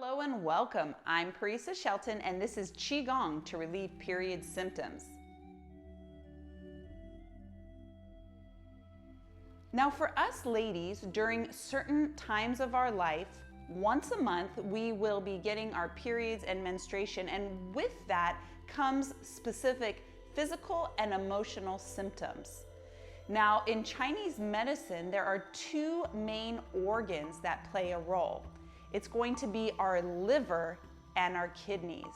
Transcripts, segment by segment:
Hello and welcome. I'm Parisa Shelton and this is Qigong to relieve period symptoms. Now for us ladies, during certain times of our life, once a month we will be getting our periods and menstruation, and with that comes specific physical and emotional symptoms. Now in Chinese medicine, there are two main organs that play a role. It's going to be our liver and our kidneys.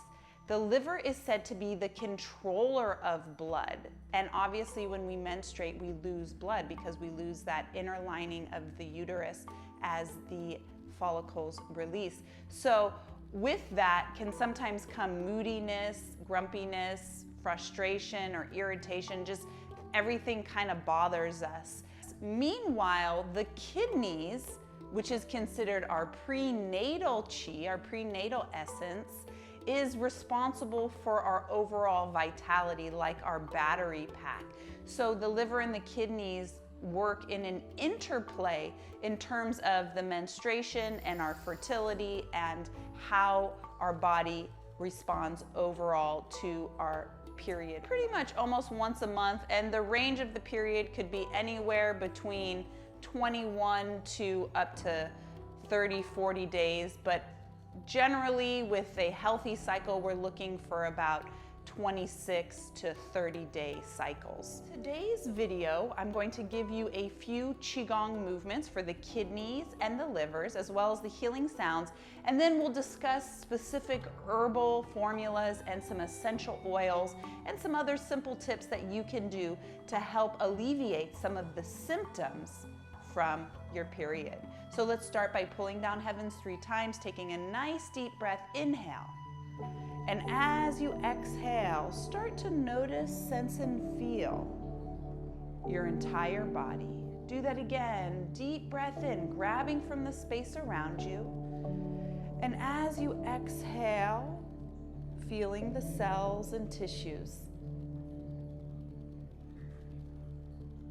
The liver is said to be the controller of blood. And obviously when we menstruate, we lose blood because we lose that inner lining of the uterus as the follicles release. So with that can sometimes come moodiness, grumpiness, frustration, or irritation. Just everything kind of bothers us. Meanwhile, the kidneys, which is considered our prenatal chi, our prenatal essence, is responsible for our overall vitality, like our battery pack. So the liver and the kidneys work in an interplay in terms of the menstruation and our fertility and how our body responds overall to our period. Pretty much almost once a month, and the range of the period could be anywhere between 21 to up to 30, 40 days, but generally with a healthy cycle, we're looking for about 26 to 30 day cycles. Today's video, I'm going to give you a few Qigong movements for the kidneys and the livers, as well as the healing sounds, and then we'll discuss specific herbal formulas and some essential oils and some other simple tips that you can do to help alleviate some of the symptoms from your period. So let's start by pulling down heavens 3 times, taking a nice deep breath, inhale. And as you exhale, start to notice, sense, and feel your entire body. Do that again, deep breath in, grabbing from the space around you. And as you exhale, feeling the cells and tissues.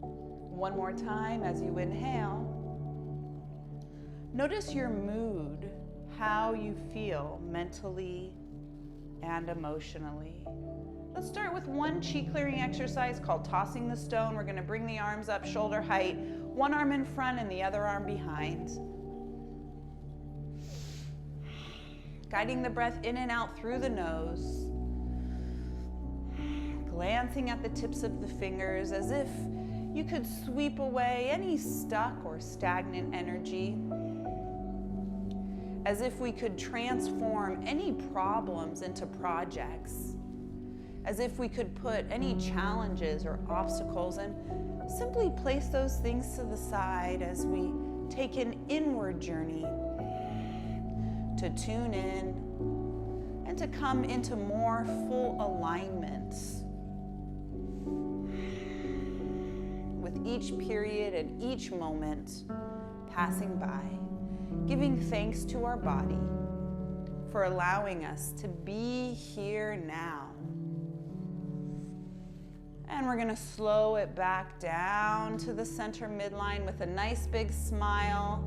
One more time as you inhale. Notice your mood, how you feel mentally and emotionally. Let's start with one chi clearing exercise called tossing the stone. We're going to bring the arms up shoulder height, one arm in front and the other arm behind. Guiding the breath in and out through the nose. Glancing at the tips of the fingers as if you could sweep away any stuck or stagnant energy, as if we could transform any problems into projects, as if we could put any challenges or obstacles and simply place those things to the side as we take an inward journey to tune in and to come into more full alignment with each period and each moment passing by, giving thanks to our body for allowing us to be here now. And we're going to slow it back down to the center midline with a nice big smile.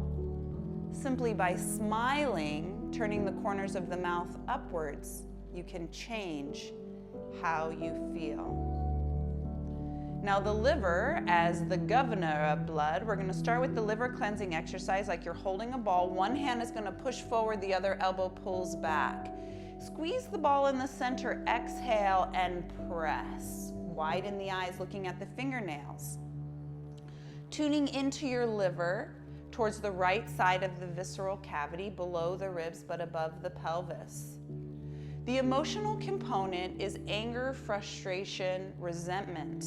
Simply by smiling, turning the corners of the mouth upwards, you can change how you feel. Now the liver, as the governor of blood, we're going to start with the liver cleansing exercise like you're holding a ball. One hand is going to push forward, the other elbow pulls back. Squeeze the ball in the center, exhale and press. Widen the eyes, looking at the fingernails. Tuning into your liver towards the right side of the visceral cavity, below the ribs but above the pelvis. The emotional component is anger, frustration, resentment.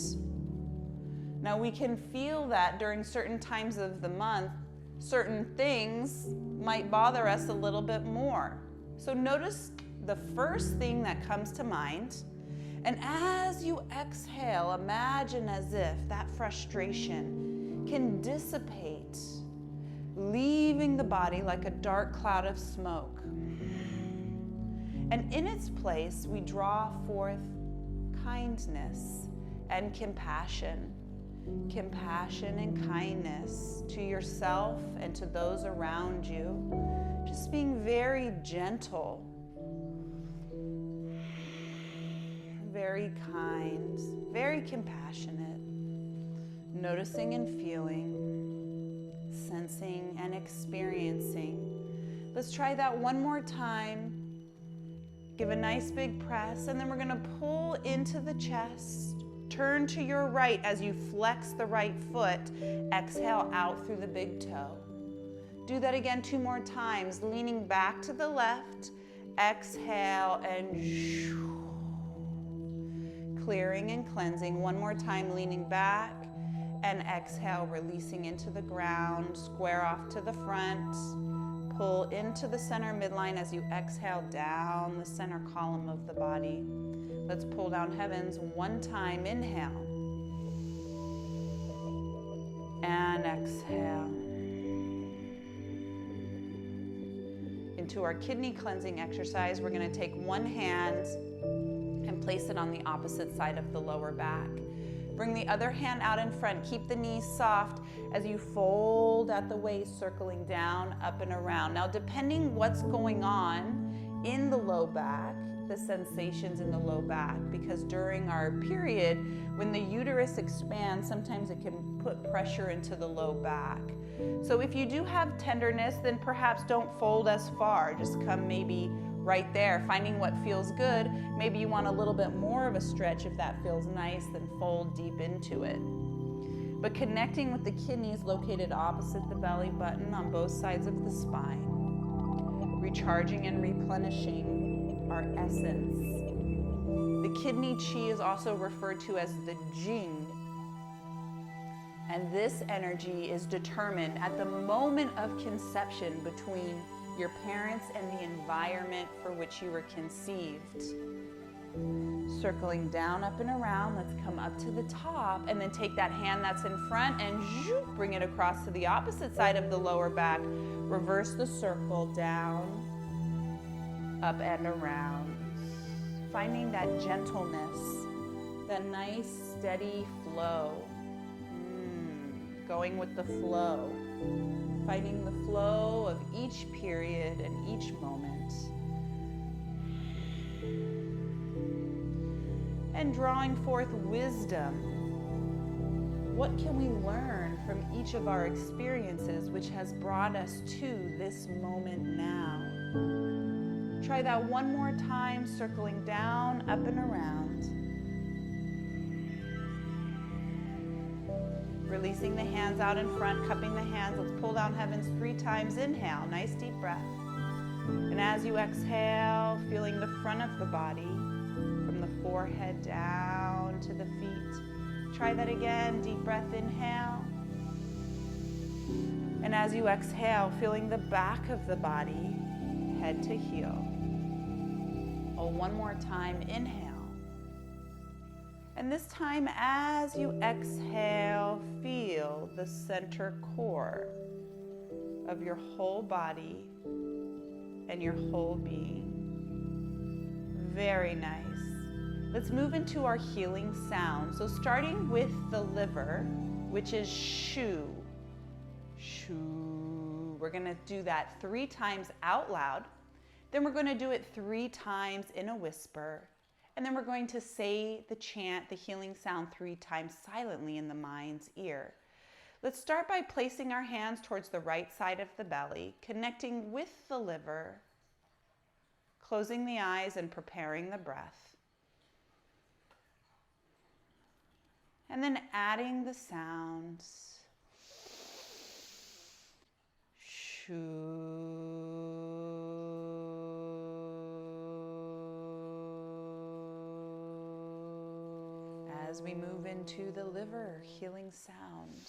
Now we can feel that during certain times of the month, certain things might bother us a little bit more. So notice the first thing that comes to mind, and as you exhale, imagine as if that frustration can dissipate, leaving the body like a dark cloud of smoke. And in its place, we draw forth kindness and compassion. Compassion and kindness to yourself and to those around you. Just being very gentle, very kind, very compassionate, noticing and feeling, sensing and experiencing. Let's try that one more time. Give a nice big press, and then we're going to pull into the chest. Turn to your right as you flex the right foot. Exhale out through the big toe. Do that again 2 more times, leaning back to the left. Exhale and clearing and cleansing. 1 more time, leaning back and exhale, releasing into the ground. Square off to the front. Pull into the center midline as you exhale down the center column of the body. Let's pull down heavens 1 time. Inhale and exhale. Into our kidney cleansing exercise, we're going to take one hand and place it on the opposite side of the lower back. Bring the other hand out in front. Keep the knees soft as you fold at the waist, circling down, up and around. Now, depending what's going on in the low back, the sensations in the low back, because during our period, when the uterus expands, sometimes it can put pressure into the low back. So if you do have tenderness, then perhaps don't fold as far. Just come maybe right there, finding what feels good. Maybe you want a little bit more of a stretch. If that feels nice, then fold deep into it. But connecting with the kidneys located opposite the belly button on both sides of the spine. Recharging and replenishing our essence. The kidney chi is also referred to as the Jing. And this energy is determined at the moment of conception between your parents and the environment for which you were conceived. Circling down, up and around, let's come up to the top and then take that hand that's in front and bring it across to the opposite side of the lower back. Reverse the circle, down, up and around. Finding that gentleness, that nice steady flow. Going with the flow. Finding the flow of each period and each moment. And drawing forth wisdom. What can we learn from each of our experiences which has brought us to this moment now? Try that one more time, circling down, up and around. Releasing the hands out in front, cupping the hands. Let's pull down heavens 3 times. Inhale, nice deep breath. And as you exhale, feeling the front of the body, from the forehead down to the feet. Try that again, deep breath, inhale. And as you exhale, feeling the back of the body, head to heel. One more time, inhale. And this time, as you exhale, feel the center core of your whole body and your whole being. Very nice. Let's move into our healing sound. So starting with the liver, which is shu. Shu. We're going to do that 3 times out loud. Then we're going to do it 3 times in a whisper. And then we're going to say the chant, the healing sound 3 times silently in the mind's ear. Let's start by placing our hands towards the right side of the belly, connecting with the liver, closing the eyes and preparing the breath. And then adding the sounds. Shoo. As we move into the liver healing sound,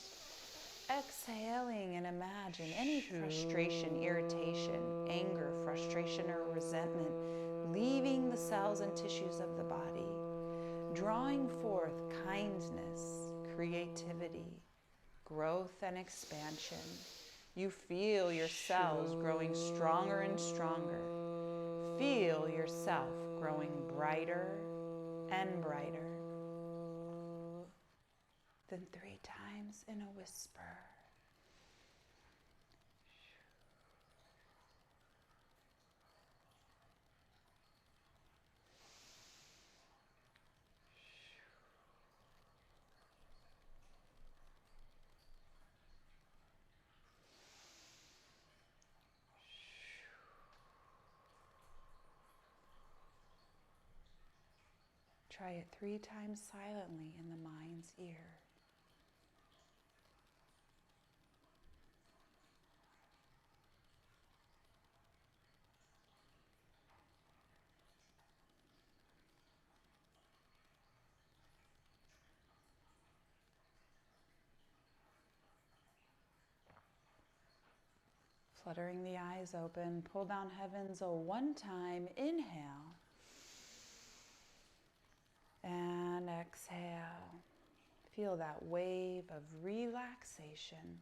exhaling and imagine any frustration, irritation, anger, frustration, or resentment leaving the cells and tissues of the body, drawing forth kindness, creativity, growth, and expansion. You feel your cells growing stronger and stronger. Feel yourself growing brighter and brighter. Then 3 times in a whisper. try it 3 times silently in the mind's ear. Fluttering the eyes open, pull down heavens, one time, inhale. And exhale. Feel that wave of relaxation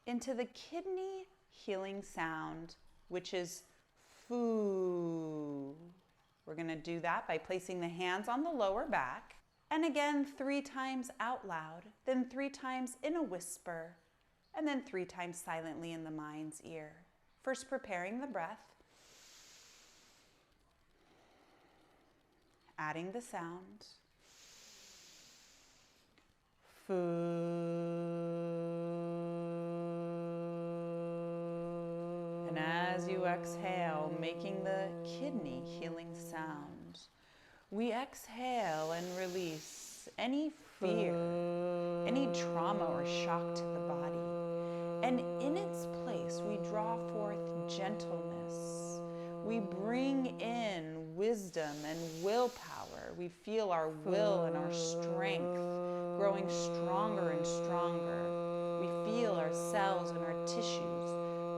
into the kidney healing sound, which is foo. We're going to do that by placing the hands on the lower back. And again, 3 times out loud, then 3 times in a whisper, and then 3 times silently in the mind's ear. First, preparing the breath. Adding the sound. Foo. And as you exhale, making the kidney healing sound, we exhale and release any fear, any trauma or shock to the body. And in its place, we draw forth gentleness. We bring in wisdom and willpower. We feel our will and our strength growing stronger and stronger. We feel our cells and our tissues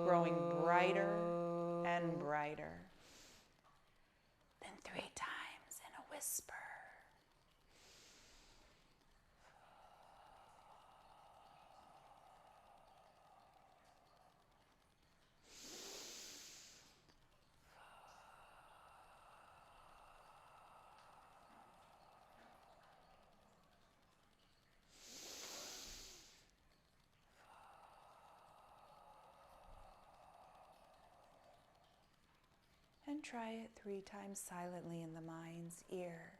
growing brighter and brighter. Then 3 times in a whisper. And try it 3 times silently in the mind's ear.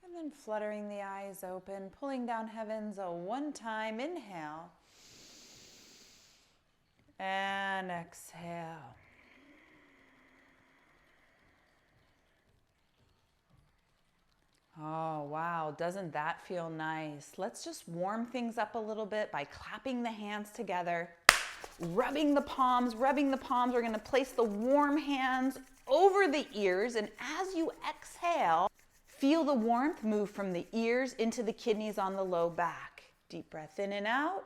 And then fluttering the eyes open, pulling down heavens, one time, inhale. And exhale. Oh, wow, doesn't that feel nice? Let's just warm things up a little bit by clapping the hands together, rubbing the palms. We're going to place the warm hands over the ears, and as you exhale, feel the warmth move from the ears into the kidneys on the low back. Deep breath in and out.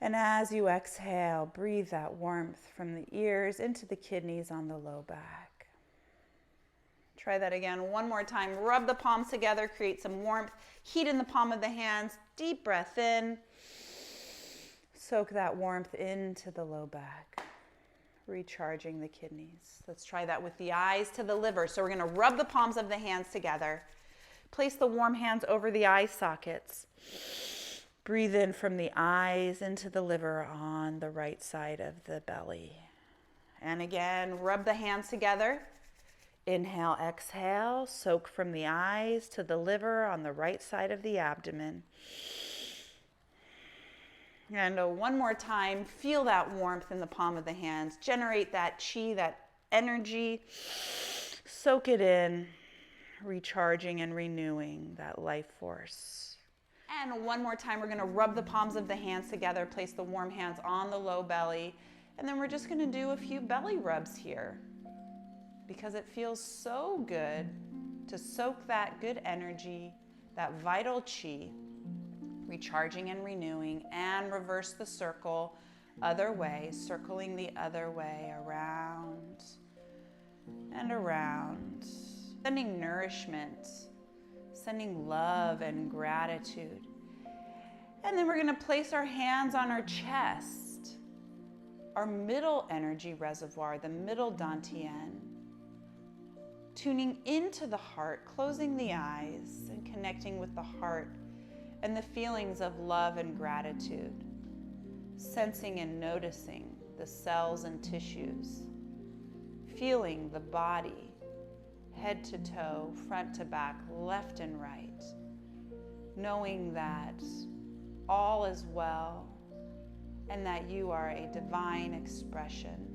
And as you exhale, breathe that warmth from the ears into the kidneys on the low back. Try that again one more time. Rub the palms together, create some warmth, heat in the palm of the hands. Deep breath in. Soak that warmth into the low back, recharging the kidneys. Let's try that with the eyes to the liver. So we're going to rub the palms of the hands together. Place the warm hands over the eye sockets. Breathe in from the eyes into the liver on the right side of the belly. And again, rub the hands together. Inhale, exhale, soak from the eyes to the liver on the right side of the abdomen. And one more time, feel that warmth in the palm of the hands. Generate that chi, that energy. Soak it in, recharging and renewing that life force. And one more time, we're going to rub the palms of the hands together, place the warm hands on the low belly, and then we're just going to do a few belly rubs here because it feels so good to soak that good energy, that vital chi, recharging and renewing, and reverse the circle other way, circling the other way, around and around, sending nourishment, sending love and gratitude. And then we're going to place our hands on our chest, our middle energy reservoir, the middle dantian, tuning into the heart, closing the eyes and connecting with the heart and the feelings of love and gratitude, sensing and noticing the cells and tissues, feeling the body, head to toe, front to back, left and right, knowing that all is well and that you are a divine expression,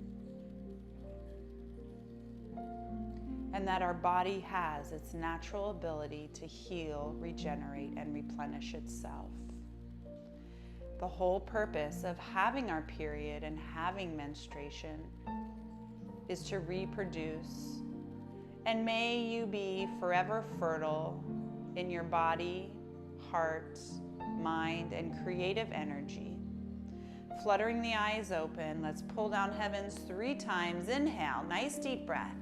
and that our body has its natural ability to heal, regenerate, and replenish itself. The whole purpose of having our period and having menstruation is to reproduce. And may you be forever fertile in your body, heart, mind, and creative energy. Fluttering the eyes open, let's pull down heavens 3 times. Inhale, nice deep breath.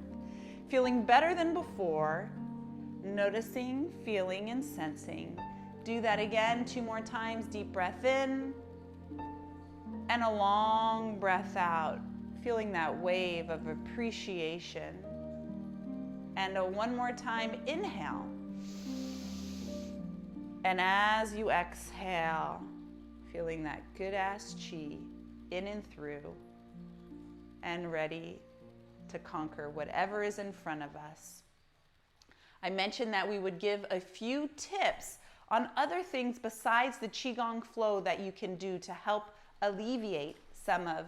Feeling better than before, noticing, feeling, and sensing. Do that again 2 more times. Deep breath in and a long breath out, feeling that wave of appreciation. And 1 more time, inhale. And as you exhale, feeling that good ass chi in and through, and ready to conquer whatever is in front of us. I mentioned that we would give a few tips on other things besides the Qigong flow that you can do to help alleviate some of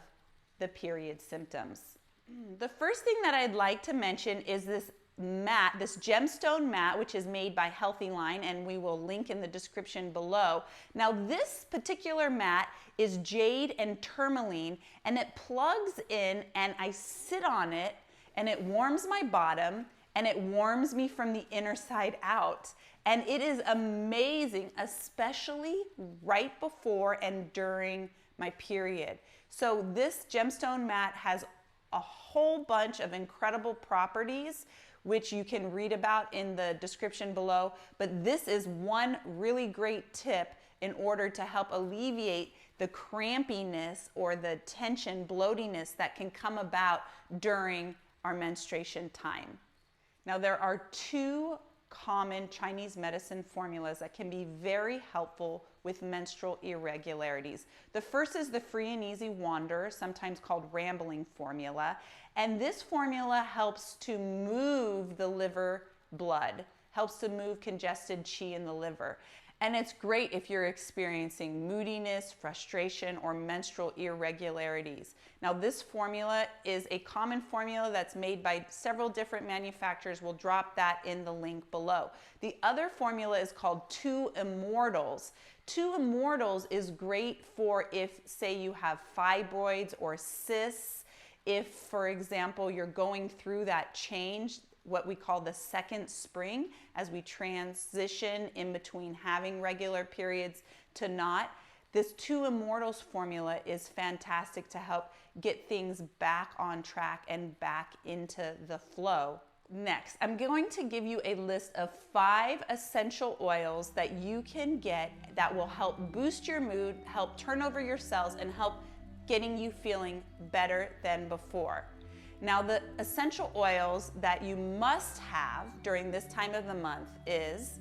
the period symptoms. The first thing that I'd like to mention is this mat, this Gemstone mat, which is made by Healthy Line, and we will link in the description below. Now, this particular mat is jade and tourmaline, and it plugs in, and I sit on it, and it warms my bottom, and it warms me from the inner side out. And it is amazing, especially right before and during my period. So this Gemstone mat has a whole bunch of incredible properties, which you can read about in the description below. But this is one really great tip in order to help alleviate the crampiness or the tension, bloatiness that can come about during our menstruation time. Now, there are 2 common Chinese medicine formulas that can be very helpful with menstrual irregularities. The first is the Free and Easy Wanderer, sometimes called Rambling formula. And this formula helps to move the liver blood, helps to move congested qi in the liver. And it's great if you're experiencing moodiness, frustration, or menstrual irregularities. Now, this formula is a common formula that's made by several different manufacturers. We'll drop that in the link below. The other formula is called 2 Immortals. 2 Immortals is great for if, say, you have fibroids or cysts. If, for example, you're going through that change, what we call the second spring, as we transition in between having regular periods to not. This 2 Immortals formula is fantastic to help get things back on track and back into the flow. Next, I'm going to give you a list of 5 essential oils that you can get that will help boost your mood, help turn over your cells, and help getting you feeling better than before. Now, the essential oils that you must have during this time of the month is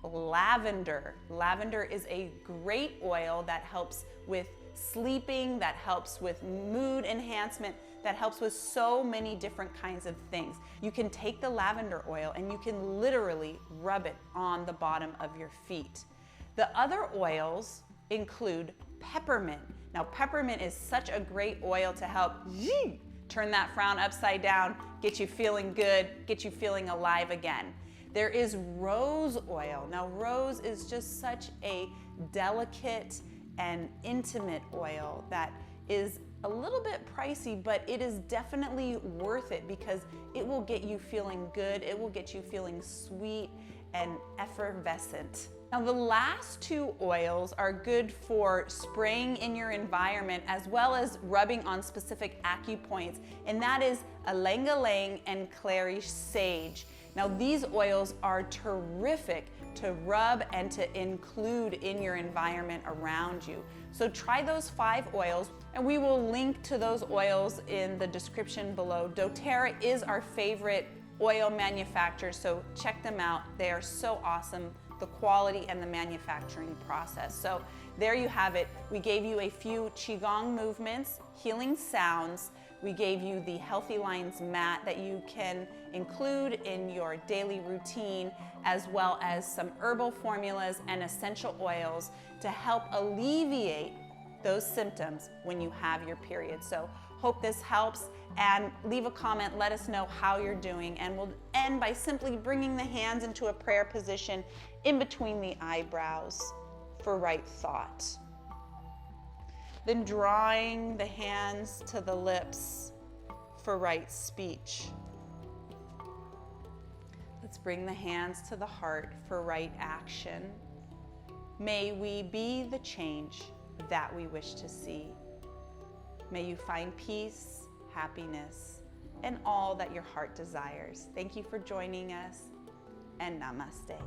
lavender. Lavender is a great oil that helps with sleeping, that helps with mood enhancement, that helps with so many different kinds of things. You can take the lavender oil and you can literally rub it on the bottom of your feet. The other oils include peppermint. Now, peppermint is such a great oil to help turn that frown upside down, get you feeling good, get you feeling alive again. There is rose oil. Now, rose is just such a delicate and intimate oil that is a little bit pricey, but it is definitely worth it because it will get you feeling good. It will get you feeling sweet and effervescent. Now, the last 2 oils are good for spraying in your environment as well as rubbing on specific acupoints, and that is ylang ylang and clary sage. Now, these oils are terrific to rub and to include in your environment around you. So try those 5 oils, and we will link to those oils in the description below. doTERRA is our favorite oil manufacturer, so check them out. They are so awesome. the quality and the manufacturing process. So there you have it. We gave you a few Qigong movements, healing sounds. We gave you the Healthy Lines mat that you can include in your daily routine, as well as some herbal formulas and essential oils to help alleviate those symptoms when you have your period. So hope this helps, and leave a comment, let us know how you're doing, and we'll end by simply bringing the hands into a prayer position in between the eyebrows for right thought. Then drawing the hands to the lips for right speech. Let's bring the hands to the heart for right action. May we be the change that we wish to see. May you find peace, happiness, and all that your heart desires. Thank you for joining us, and namaste.